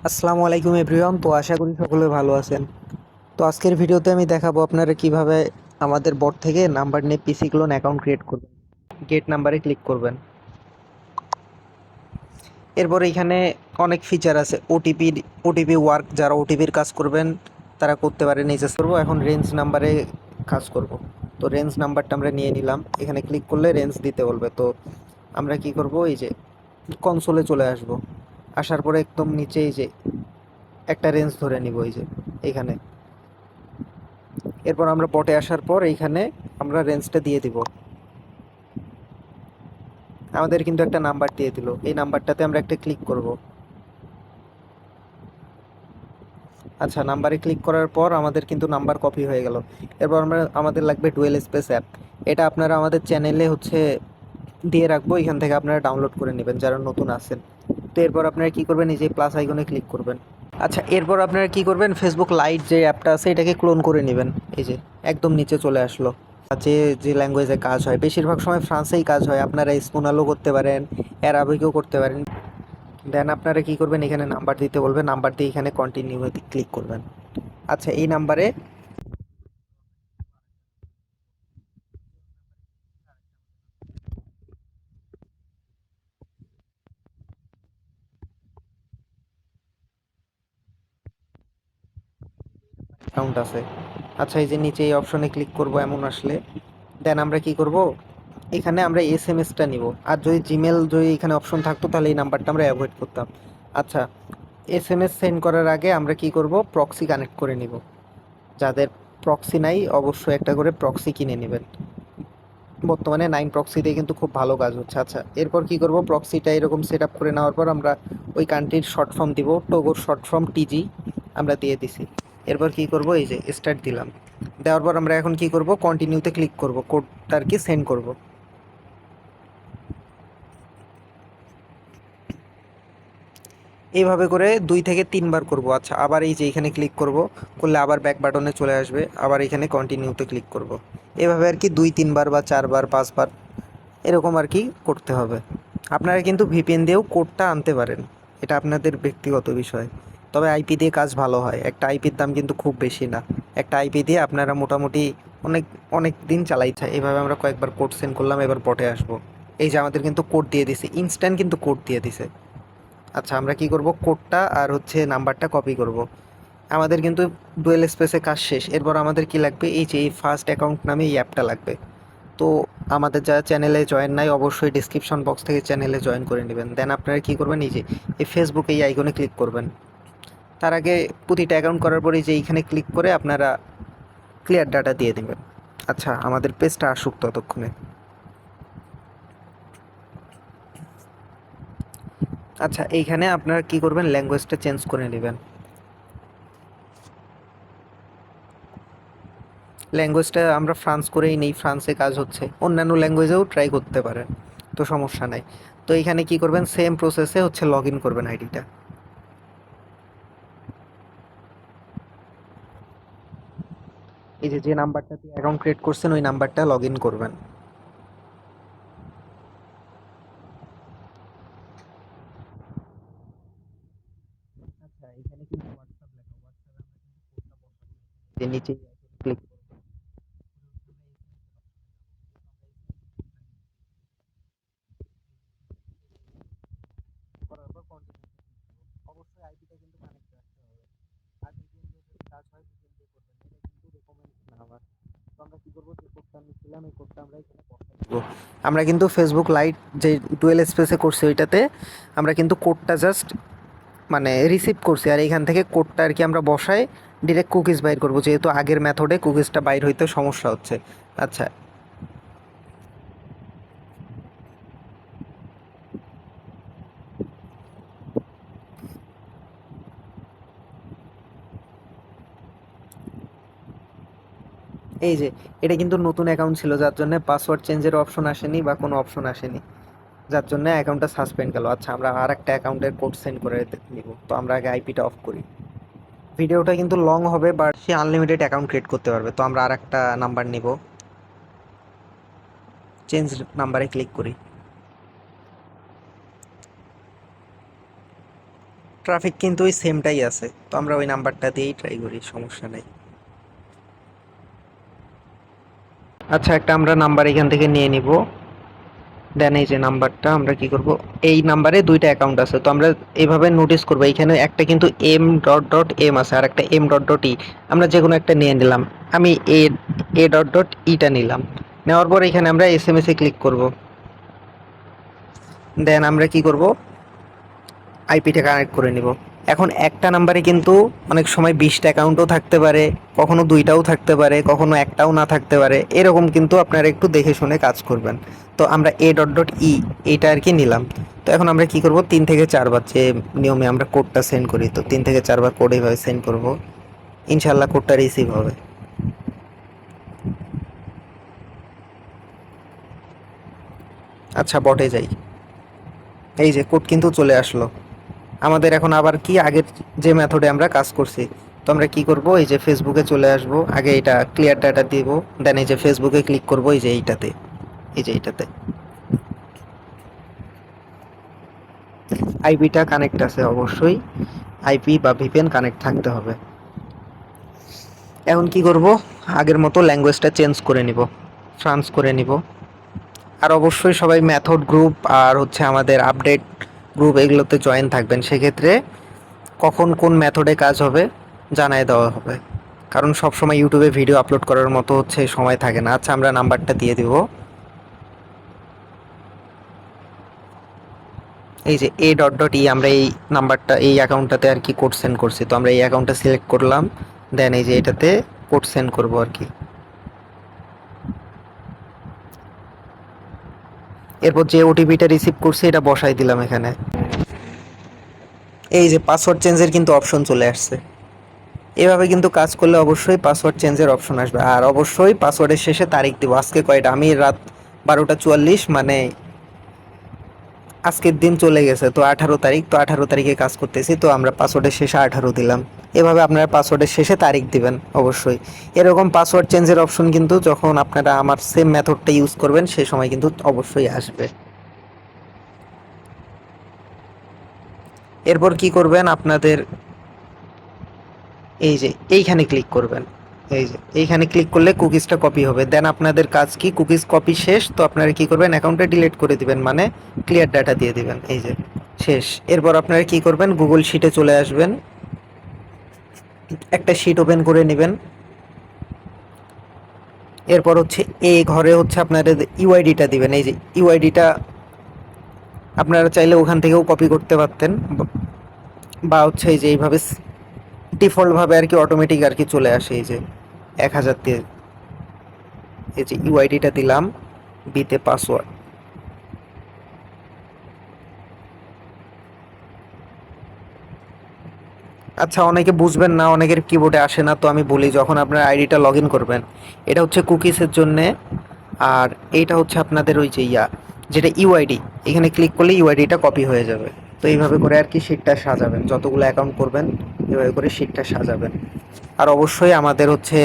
আসসালামু আলাইকুম এভরিওয়ান। তো আশা করি সকলে ভালো আছেন। তো আজকের ভিডিওতে আমি দেখাবো আপনারা কিভাবে আমাদের বট থেকে নাম্বার নিয়ে পিসি ক্লোন অ্যাকাউন্ট ক্রিয়েট করবেন। গেট নাম্বারে ক্লিক করবেন। এরপর এখানে অনেক ফিচার আছে। ওটিপি ওয়ার্ক, যারা ওটিপির কাজ করবেন তারা করতে পারেন। নিচে করবো এখন রেঞ্জ নাম্বারে কাজ করব। তো রেঞ্জ নাম্বারটা আমরা নিয়ে নিলাম। এখানে ক্লিক করলে রেঞ্জ দিতে বলবে। তো আমরা কি করব, এই যে কনসোলে চলে আসব। আসার পরে একদম নিচে এই যে একটা রেঞ্জ ধরে নিব, এই যে এখানে। এরপর আমরা বটে আসার পর এইখানে আমরা রেঞ্জটা দিয়ে দিব। আমাদের কিন্তু একটা নাম্বার দিয়ে দিল। এই নাম্বারটাতে আমরা একটা ক্লিক করব। আচ্ছা, নাম্বারে ক্লিক করার পর আমাদের কিন্তু নাম্বার কপি হয়ে গেল। এরপর আমাদের লাগবে ডুয়েল স্পেস অ্যাপ। এটা আপনারা আমাদের চ্যানেলে দিয়ে রাখবো, এখান থেকে আপনারা ডাউনলোড করে নেবেন যারা নতুন আছেন। তো এরপর আপনারা কি করবেন, এই যে প্লাস আইকনে ক্লিক করবেন। আচ্ছা, এরপর আপনারা কি করবেন, ফেসবুক লাইট যে অ্যাপটা আছে এটাকে ক্লোন করে নেবেন। এই যে একদম নিচে চলে আসলো। যে যে ল্যাঙ্গুয়েজে কাজ হয় বেশিরভাগ সময় ফ্রান্সেই কাজ হয়, আপনারা স্পোনালও করতে পারেন, অ্যারাবিকও করতে পারেন। দেন আপনারা কি করবেন, এখানে নাম্বার দিতে বলবে, নাম্বার দিয়ে এখানে কন্টিনিউ ক্লিক করবেন। আচ্ছা, এই নাম্বারে অ্যাকাউন্ট আছে। আচ্ছা, এই যে নিচে এই অপশনে ক্লিক করব এমন আসলে। দেন আমরা কি করব, এখানে আমরা এসএমএসটা নিব। আর যদি জিমেল যদি এখানে অপশন থাকতো তাহলে এই নাম্বারটা আমরা অ্যাভয়েড করতাম। আচ্ছা, এসএমএস সেন্ড করার আগে আমরা কি করব, প্রক্সি কানেক্ট করে নিব। যাদের প্রক্সি নাই অবশ্যই একটা করে প্রক্সি কিনে নেবেন। বর্তমানে 9 প্রক্সি দিয়ে কিন্তু খুব ভালো কাজ হচ্ছে। আচ্ছা, এরপর কি করব, প্রক্সিটা এরকম সেট আপ করে নেওয়ার পর আমরা ওই কান্ট্রির শর্ট ফর্ম দিব। টোগোর শর্ট ফর্ম টিজি আমরা দিয়ে দিছি। এরপর কি করব, এই যে স্টার্ট দিলাম। দেওয়ার পর আমরা এখন কি করব, কন্টিনিউতে ক্লিক করব, কোডটা আর কি সেন্ড করব। এইভাবে করে 2 থেকে 3 বার করব। আচ্ছা, আবার এই যে এখানে ক্লিক করব, করলে আবার ব্যাক বাটনে চলে আসবে, আবার এখানে কন্টিনিউতে ক্লিক করব। এভাবে আর কি 2-3 বার বা 4 বার 5 বার এরকম আর কি করতে হবে। আপনারা কিন্তু ভিপিএন দিয়েও কোডটা আনতে পারেন, এটা আপনাদের ব্যক্তিগত বিষয়। তবে আইপি দিয়ে কাজ ভালো হয়। একটা আইপির দাম কিন্তু খুব বেশি না। একটা আইপি দিয়ে আপনারা মোটামুটি অনেক অনেক দিন চালাইছে। এভাবে আমরা কয়েকবার কোড সেন্ড করলাম, এবার বটে আসবো। এই যে আমাদের কিন্তু কোড দিয়ে দিছে, ইনস্ট্যান্ট কিন্তু কোড দিয়ে দিছে। আচ্ছা, আমরা কি করব, কোডটা আর নাম্বারটা কপি করব। আমাদের কিন্তু ডুয়েল স্পেসে কাজ শেষ। এরপর আমাদের কি লাগবে, এই যে এই ফার্স্ট অ্যাকাউন্ট নামে এই অ্যাপটা লাগবে। তো আমাদের যারা চ্যানেলে জয়েন নাই অবশ্যই ডিসক্রিপশন বক্স থেকে চ্যানেলে জয়েন করে নেবেন। দেন আপনারা কী করবেন, এই যে এই ফেসবুকে এই আইকনে ক্লিক করবেন। তার আগে প্রতিটা অ্যাকাউন্ট করার পরে যে এইখানে ক্লিক করে আপনারা ক্লিয়ার ডাটা দিয়ে দেবেন। আচ্ছা, আমাদের পেজটা আসুক ততক্ষণে। আচ্ছা, এইখানে আপনারা কি করবেন, ল্যাঙ্গুয়েজটা চেঞ্জ করে নেবেন। ল্যাঙ্গুয়েজটা আমরা ফ্রান্স করেই নেই, ফ্রান্সে কাজ হচ্ছে, অন্যান্য ল্যাঙ্গুয়েজেও ট্রাই করতে পারেন, তো সমস্যা নাই। তো এইখানে কি করবেন, সেম প্রসেসে লগ ইন করবেন আইডিটা। এই যে যে নাম্বারটা দিয়ে অ্যাকাউন্ট ক্রিয়েট করছেন ওই নাম্বারটা লগ ইন করবেন। আচ্ছা, এখানে কিন্তু হোয়াটসঅ্যাপ লেখা, যে নিচে ক্লিক করার পর কন্টিনিউ। অবশ্যই আইপিটা কিন্তু কানেক্ট রাখতে হবে। আর ভিপিএন দিয়ে যদি কাজ হয় ভিপিএন দিয়ে করবেন, এটা কিন্তু রেকমেন্ড না আমার। তো আমরা কি করবো, যে কোডটা আমি ছিলাম এই কোডটা আমরা এখানে বসাই দিব। আমরা কিন্তু ফেসবুক লাইট যে ডুয়েল স্পেসে করছি ওইটাতে আমরা কিন্তু কোডটা জাস্ট রিসিভ করছি, আর এইখান থেকে কোডটা আর কি আমরা বসাই ডিরেক্ট কুকিজ বাইর করবো, যেহেতু আগের মেথডে কুকিজটা বাইর হইতে সমস্যা হচ্ছে। আচ্ছা, এই যে এটা কিন্তু নতুন অ্যাকাউন্ট ছিল, যার জন্য পাসওয়ার্ড চেঞ্জের অপশন আসেনি বা কোনো অপশন আসেনি, যার জন্য অ্যাকাউন্টটা সাসপেন্ড গেল। আচ্ছা, আমরা আর একটা অ্যাকাউন্টের কোড সেন্ড করে নিব। তো আমরা আগে আইপিটা অফ করি। ভিডিওটা কিন্তু লং হবে, but say unlimited account create করতে পারবে। তো আমরা আর একটা নাম্বার নিব, চেঞ্জ নাম্বারে ক্লিক করি। ট্রাফিক কিন্তু ওই সেমটাই আছে, তো আমরা ওই নাম্বারটা দিয়েই ট্রাই করি, সমস্যা নেই। আচ্ছা, একটা আমরা নাম্বার এখান থেকে নিয়ে নিব। দেন এই যে নাম্বারটা আমরা কি করব, এই নাম্বারে দুইটা অ্যাকাউন্ট আছে, তো আমরা এইভাবে নোটিস করব এখানে একটা কিন্তু এম ডট ডট এম আছে আর একটা এম ডট ডট ই। আমরা যে কোনো একটা নিয়ে নিলাম। আমি এ ডট ডট ইটা নিলাম। নেওয়ার পর এখানে আমরা এস এম এস এ ক্লিক করব। দেন আমরা কি করব, আইপিটা কানেক্ট করে নিব। এখন একটা নাম্বারে কিন্তু অনেক সময় 20টা অ্যাকাউন্টও থাকতে পারে, কখনো দুইটাও থাকতে পারে, কখনো একটাও না থাকতে পারে, এরকম কিন্তু আপনারা একটু দেখে শুনে কাজ করবেন। তো আমরা এ ডট ডট ই এইটা আর কি নিলাম। তো এখন আমরা কি করব, 3 থেকে 4 বার যে নিয়মে আমরা কোডটা সেন্ড করি, তো 3 থেকে 4 বার কোড এইভাবে সেন্ড করব। ইনশাল্লাহ কোডটা রিসিভ হবে। আচ্ছা, বটে যাই। এই যে কোড কিন্তু চলে আসলো। আমাদের এখন আবার কি, আগের যে মেথডে আমরা কাজ করছি, তো আমরা কি করব, এই যে ফেসবুকে চলে আসব, আগে এটা ক্লিয়ার ডাটা দিব। দেন এই যে ফেসবুকে ক্লিক করব, এই যে এইটাতে, এই যে এইটাতে আইপিটা কানেক্ট আছে অবশ্যই, আইপি বা ভিপিএন কানেক্ট থাকতে হবে। এখন কি করব, আগের মতো ল্যাঙ্গুয়েজটা চেঞ্জ করে নিব, ফ্রান্স করে নিব। আর অবশ্যই সবাই মেথড গ্রুপ আর হচ্ছে আমাদের আপডেট গ্রুপ এগুলোতে জয়েন থাকবেন, সেক্ষেত্রে কখন কোন মেথডে কাজ হবে জানায় দেওয়া হবে। কারণ সব সময় ইউটিউবে ভিডিও আপলোড করার মতো হচ্ছে সময় থাকে না। আচ্ছা, আমরা নাম্বারটা দিয়ে দিব। এই যে এ ডট ডট ই, আমরা এই নাম্বারটা এই অ্যাকাউন্টটাতে আর কি কোড সেন্ড করছি, তো আমরা এই অ্যাকাউন্টটা সিলেক্ট করলাম। দেন এই যে এটাতে কোড সেন্ড করবো আর কি। এরপর যে ওটিপিটা রিসিভ করছি এটা বসাই দিলাম এখানে। এই যে পাসওয়ার্ড চেঞ্জের কিন্তু অপশন চলে আসছে। এভাবে কিন্তু কাজ করলে অবশ্যই পাসওয়ার্ড চেঞ্জের অপশন আসবে। আর অবশ্যই পাসওয়ার্ডের শেষে তারিখ দিব, আজকে কয়টা, আমি রাত 12টা 44, মানে আজকের দিন চলে গেছে, তো 18 তারিখ, তো 18 তারিখে কাজ করতেছি, তো আমরা পাসওয়ার্ডের শেষে 18 দিলাম। এভাবে আপনারা পাসওয়ার্ডের শেষে তারিখ দিবেন অবশ্যই। এরকম পাসওয়ার্ড চেঞ্জের অপশন কিন্তু যখন আপনারা আমার সেম মেথডটা ইউজ করবেন সেই সময় কিন্তু অবশ্যই আসবে। এরপর কি করবেন, আপনাদের এই যে এইখানে ক্লিক করবেন। এই যে এইখানে ক্লিক করলে কুকিজটা কপি হবে। দেন আপনাদের কাজ কি, কুকিজ কপি শেষ, তো আপনারা কি করবেন, অ্যাকাউন্টটা ডিলিট করে দিবেন, মানে ক্লিয়ার ডাটা দিয়ে দিবেন। এই যে শেষ। এরপর আপনারা কি করবেন, গুগল শিটে চলে আসবেন, একটা শিট ওপেন করে নেবেন। এরপর হচ্ছে এই ঘরে হচ্ছে আপনাদের ইউআইডিটা দিবেন। এই যে ইউআইডিটা আপনারা চাইলে ওখান থেকেও কপি করতে পারতেন, বা হচ্ছে এই যে এইভাবে ডিফল্টভাবে আর কি অটোমেটিক আর কি চলে আসে। এই যে 1000 দিয়ে এই যে ইউআইডিটা দিলাম, বিতে পাসওয়ার্ড। আচ্ছা, অনেকে বুঝবেন না, অনেকের কিবোর্ডে আসে না, তো আমি বলি, যখন আপনার আইডিটা লগ ইন করবেন, এটা হচ্ছে কুকিসের জন্যে। আর এইটা হচ্ছে আপনাদের ওই যে যেটা ইউআইডি, এখানে ক্লিক করলে ইউআইডিটা কপি হয়ে যাবে। তো এইভাবে করে আর কি শিটটা সাজাবেন, যতগুলো অ্যাকাউন্ট করবেন এভাবে করে শিটটা সাজাবেন। আর অবশ্যই আমাদের হচ্ছে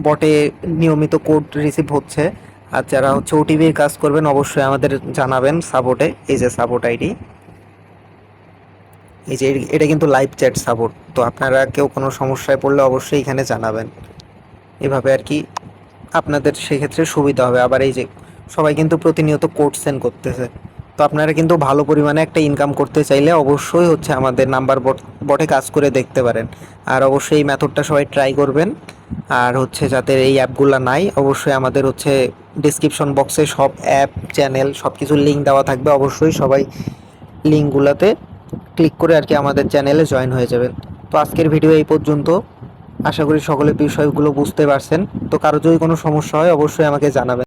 বটে নিয়মিত কোড রিসিভ হচ্ছে। আর যারা হচ্ছে ওটিপির কাজ করবেন অবশ্যই আমাদের জানাবেন সাপোর্টে, এই যে সাপোর্ট আইডি, এই যে এটা কিন্তু লাইভ চ্যাট সাপোর্ট, তো আপনারা কেউ কোনো সমস্যায় পড়লে অবশ্যই এখানে জানাবেন। এভাবে আর কি আপনাদের সেক্ষেত্রে সুবিধা হবে। আবার এই যে সবাই কিন্তু প্রতিনিয়ত কোড সেন্ড করতেছে, তো আপনারা কিন্তু ভালো পরিমাণে একটা ইনকাম করতে চাইলে অবশ্যই হচ্ছে আমাদের নাম্বার বটে কাজ করে দেখতে পারেন। আর অবশ্যই এই মেথডটা সবাই ট্রাই করবেন। আর হচ্ছে যাতে এই অ্যাপগুলো নাই, অবশ্যই আমাদের হচ্ছে ডিসক্রিপশন বক্সে সব অ্যাপ চ্যানেল সব কিছুর লিঙ্ক দেওয়া থাকবে, অবশ্যই সবাই লিঙ্কগুলোতে ক্লিক করে আর কি আমাদের চ্যানেলে জয়েন হয়ে যাবেন। তো আজকের ভিডিও এই পর্যন্ত, আশা করি সকলে বিষয়গুলো বুঝতে পারছেন। তো কারো যদি কোনো সমস্যা হয় অবশ্যই আমাকে জানাবেন।